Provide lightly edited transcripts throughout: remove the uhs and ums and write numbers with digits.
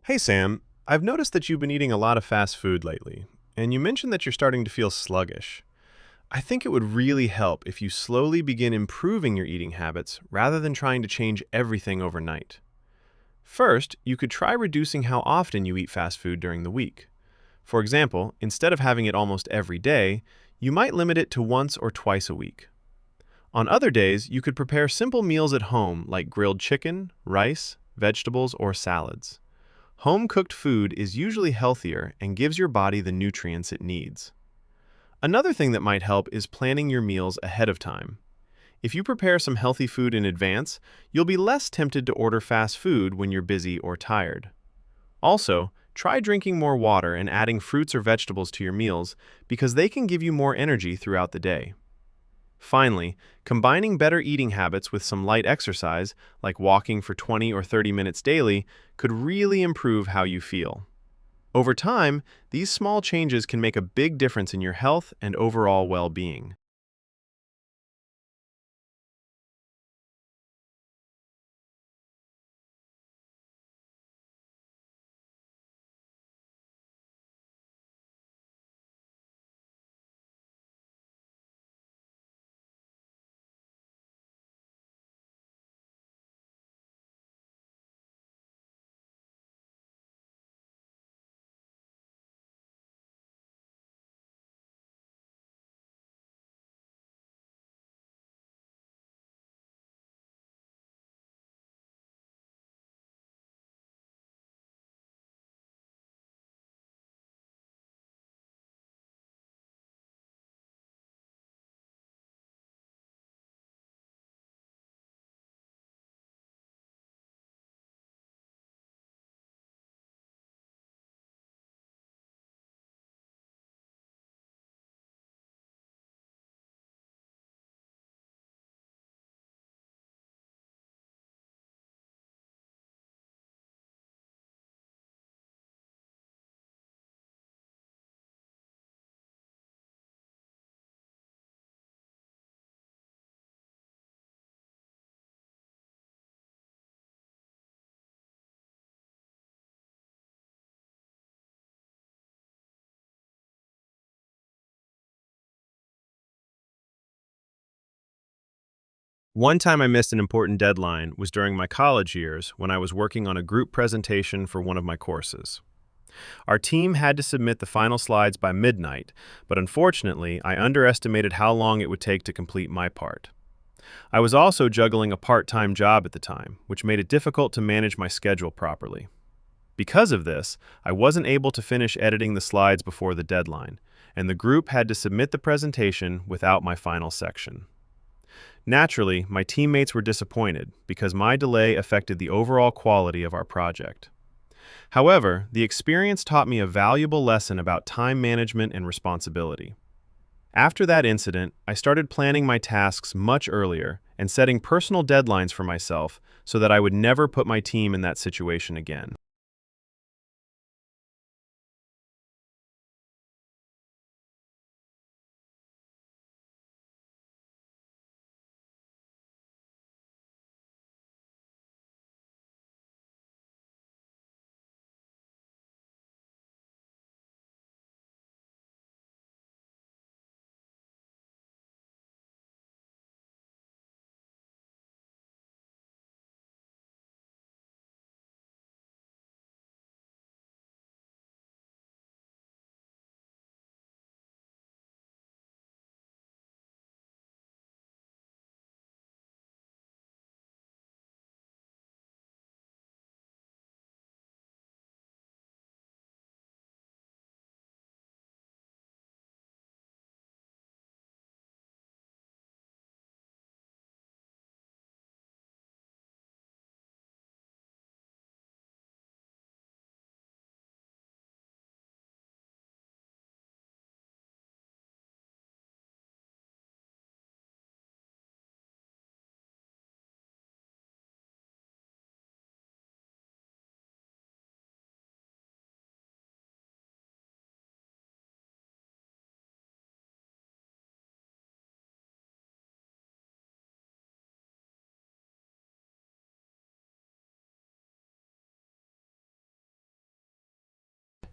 Hey Sam, I've noticed that you've been eating a lot of fast food lately, and you mentioned that you're starting to feel sluggish. I think it would really help if you slowly begin improving your eating habits rather than trying to change everything overnight. First, you could try reducing how often you eat fast food during the week. For example, instead of having it almost every day, you might limit it to once or twice a week. On other days, you could prepare simple meals at home like grilled chicken, rice, vegetables, or salads. Home-cooked food is usually healthier and gives your body the nutrients it needs. Another thing that might help is planning your meals ahead of time. If you prepare some healthy food in advance, you'll be less tempted to order fast food when you're busy or tired. Also, try drinking more water and adding fruits or vegetables to your meals because they can give you more energy throughout the day. Finally, combining better eating habits with some light exercise, like walking for 20 or 30 minutes daily, could really improve how you feel. Over time, these small changes can make a big difference in your health and overall well-being. One time I missed an important deadline was during my college years when I was working on a group presentation for one of my courses. Our team had to submit the final slides by midnight, but unfortunately, I underestimated how long it would take to complete my part. I was also juggling a part-time job at the time, which made it difficult to manage my schedule properly. Because of this, I wasn't able to finish editing the slides before the deadline, and the group had to submit the presentation without my final section. Naturally, my teammates were disappointed because my delay affected the overall quality of our project. However, the experience taught me a valuable lesson about time management and responsibility. After that incident, I started planning my tasks much earlier and setting personal deadlines for myself so that I would never put my team in that situation again.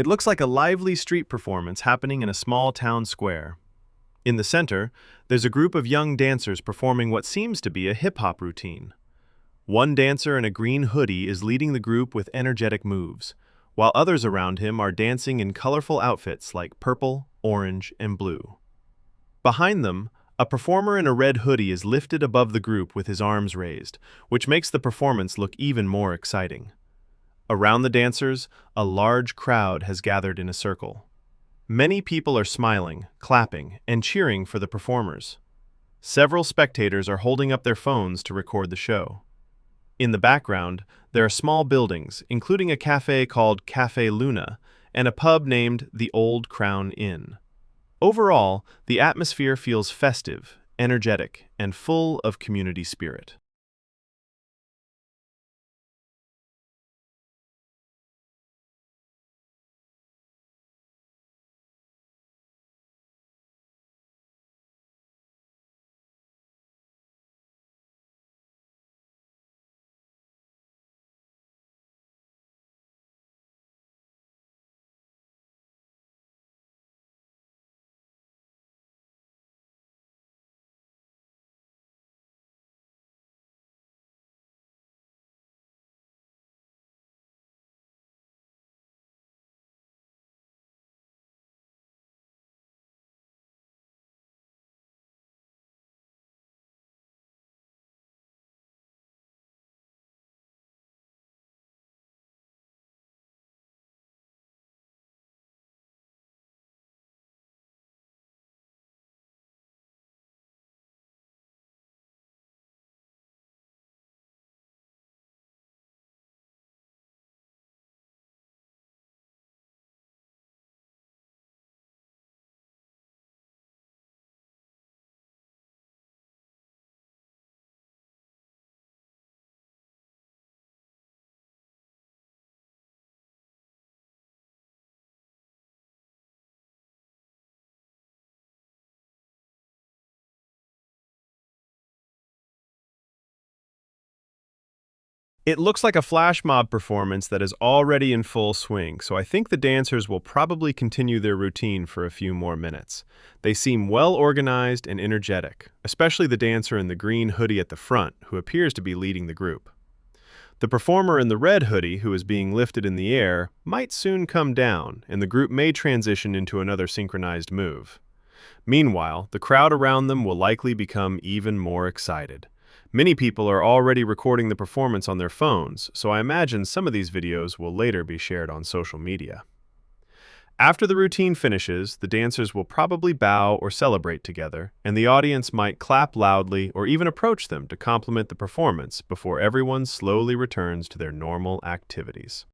It looks like a lively street performance happening in a small town square. In the center, there's a group of young dancers performing what seems to be a hip-hop routine. One dancer in a green hoodie is leading the group with energetic moves, while others around him are dancing in colorful outfits like purple, orange, and blue. Behind them, a performer in a red hoodie is lifted above the group with his arms raised, which makes the performance look even more exciting. Around the dancers, a large crowd has gathered in a circle. Many people are smiling, clapping, and cheering for the performers. Several spectators are holding up their phones to record the show. In the background, there are small buildings, including a cafe called Cafe Luna and a pub named the Old Crown Inn. Overall, the atmosphere feels festive, energetic, and full of community spirit. It looks like a flash mob performance that is already in full swing, so I think the dancers will probably continue their routine for a few more minutes. They seem well organized and energetic, especially the dancer in the green hoodie at the front, who appears to be leading the group. The performer in the red hoodie, who is being lifted in the air, might soon come down, and the group may transition into another synchronized move. Meanwhile, the crowd around them will likely become even more excited. Many people are already recording the performance on their phones, so I imagine some of these videos will later be shared on social media. After the routine finishes, the dancers will probably bow or celebrate together, and the audience might clap loudly or even approach them to compliment the performance before everyone slowly returns to their normal activities.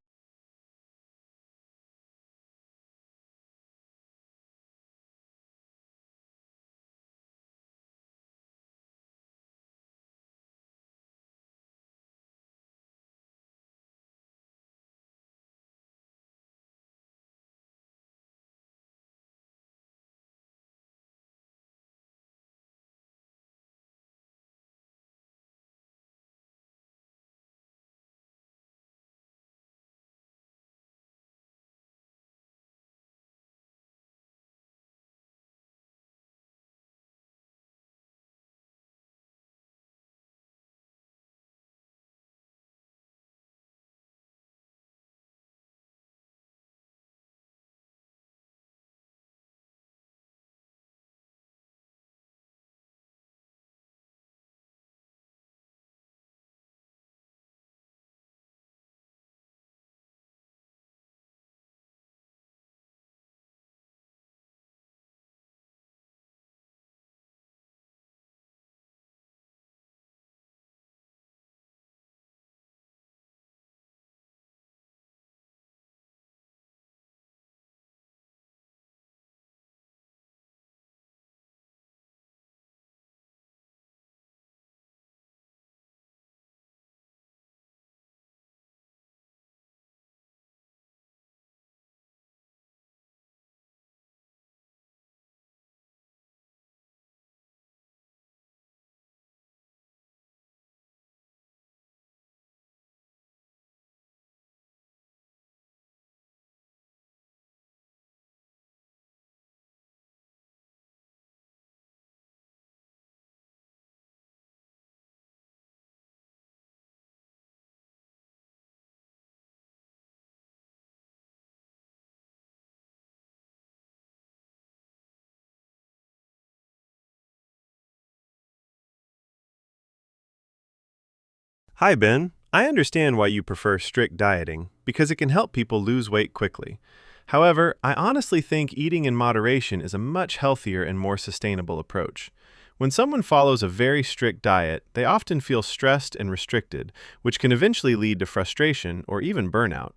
Hi, Ben. I understand why you prefer strict dieting because it can help people lose weight quickly. However, I honestly think eating in moderation is a much healthier and more sustainable approach. When someone follows a very strict diet, they often feel stressed and restricted, which can eventually lead to frustration or even burnout.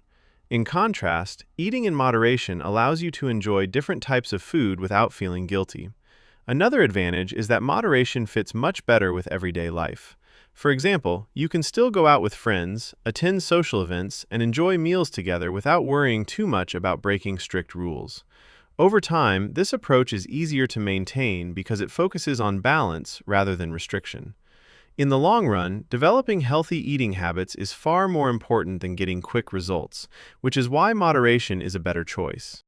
In contrast, eating in moderation allows you to enjoy different types of food without feeling guilty. Another advantage is that moderation fits much better with everyday life. For example, you can still go out with friends, attend social events, and enjoy meals together without worrying too much about breaking strict rules. Over time, this approach is easier to maintain because it focuses on balance rather than restriction. In the long run, developing healthy eating habits is far more important than getting quick results, which is why moderation is a better choice.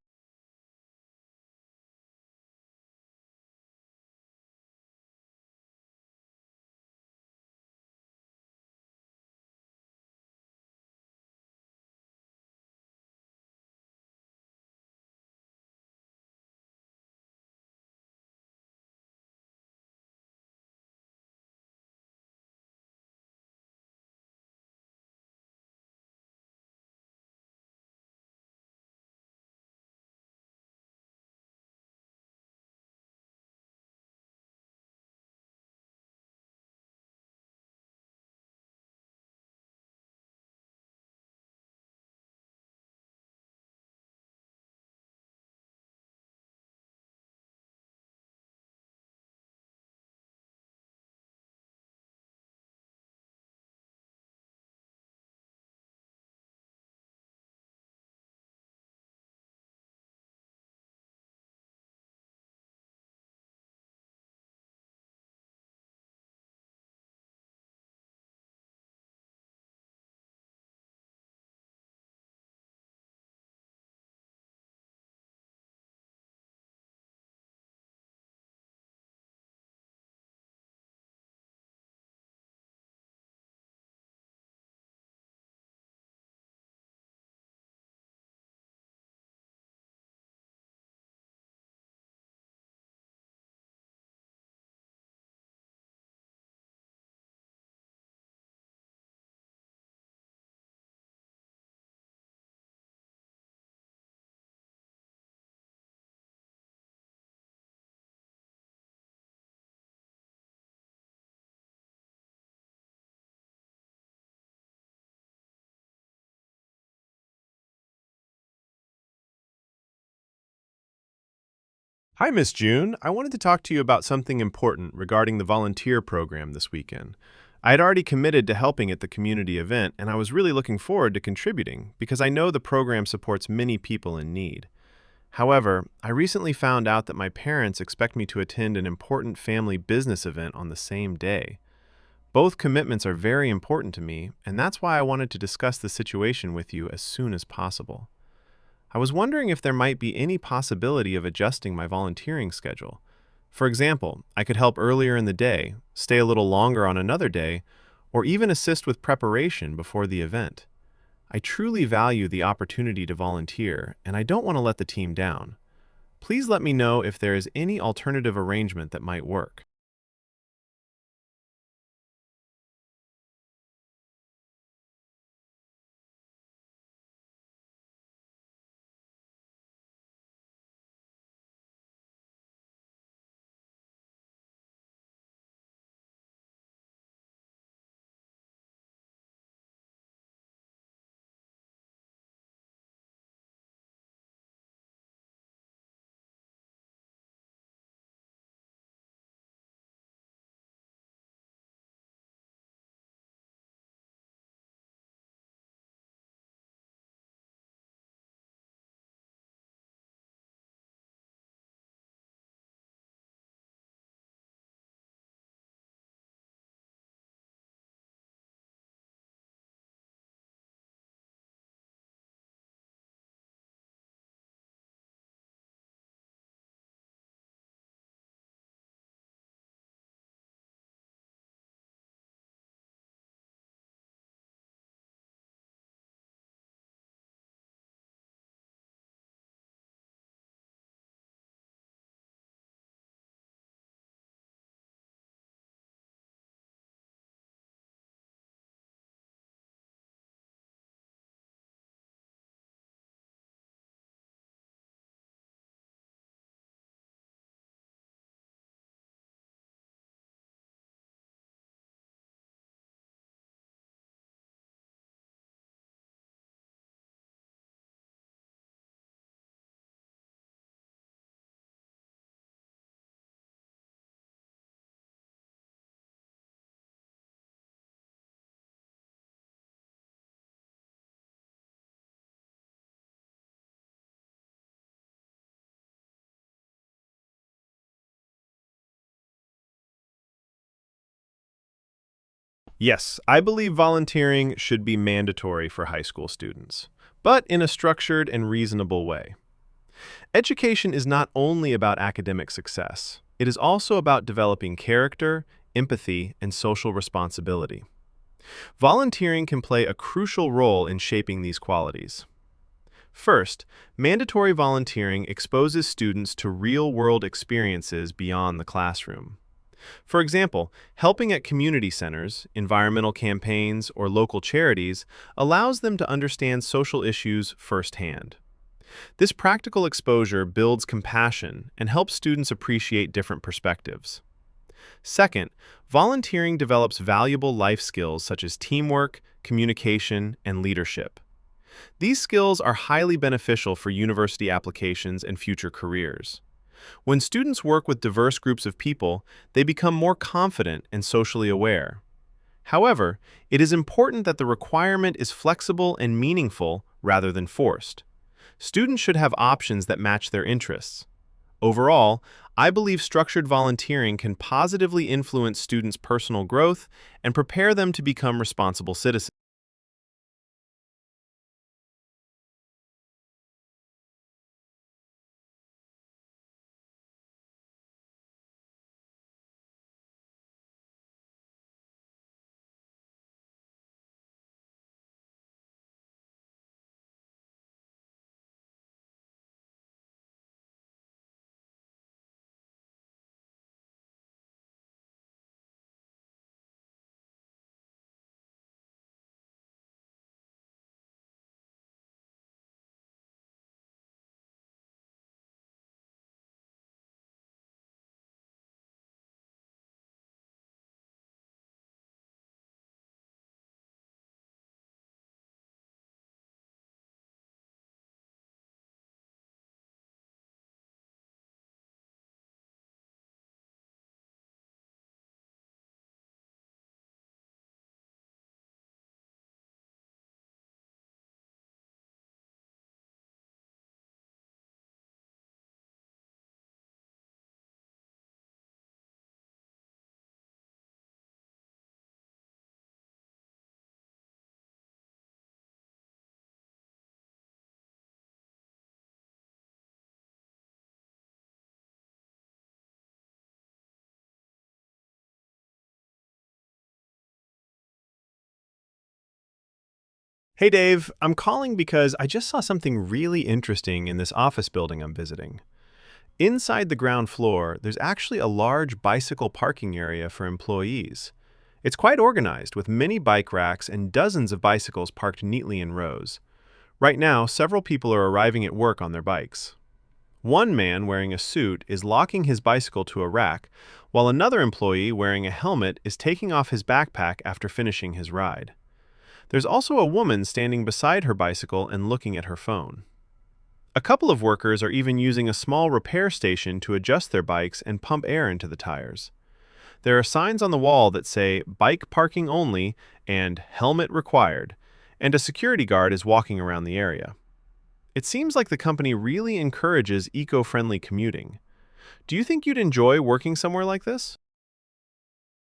Hi, Miss June. I wanted to talk to you about something important regarding the volunteer program this weekend. I had already committed to helping at the community event, and I was really looking forward to contributing because I know the program supports many people in need. However, I recently found out that my parents expect me to attend an important family business event on the same day. Both commitments are very important to me, and that's why I wanted to discuss the situation with you as soon as possible. I was wondering if there might be any possibility of adjusting my volunteering schedule. For example, I could help earlier in the day, stay a little longer on another day, or even assist with preparation before the event. I truly value the opportunity to volunteer, and I don't want to let the team down. Please let me know if there is any alternative arrangement that might work. Yes, I believe volunteering should be mandatory for high school students, but in a structured and reasonable way. Education is not only about academic success, it is also about developing character, empathy, and social responsibility. Volunteering can play a crucial role in shaping these qualities. First, mandatory volunteering exposes students to real-world experiences beyond the classroom. For example, helping at community centers, environmental campaigns, or local charities allows them to understand social issues firsthand. This practical exposure builds compassion and helps students appreciate different perspectives. Second, volunteering develops valuable life skills such as teamwork, communication, and leadership. These skills are highly beneficial for university applications and future careers. When students work with diverse groups of people, they become more confident and socially aware. However, it is important that the requirement is flexible and meaningful rather than forced. Students should have options that match their interests. Overall, I believe structured volunteering can positively influence students' personal growth and prepare them to become responsible citizens. Hey Dave, I'm calling because I just saw something really interesting in this office building I'm visiting. Inside the ground floor, there's actually a large bicycle parking area for employees. It's quite organized, with many bike racks and dozens of bicycles parked neatly in rows. Right now, several people are arriving at work on their bikes. One man wearing a suit is locking his bicycle to a rack, while another employee wearing a helmet is taking off his backpack after finishing his ride. There's also a woman standing beside her bicycle and looking at her phone. A couple of workers are even using a small repair station to adjust their bikes and pump air into the tires. There are signs on the wall that say "Bike parking only" and "Helmet required," and a security guard is walking around the area. It seems like the company really encourages eco-friendly commuting. Do you think you'd enjoy working somewhere like this?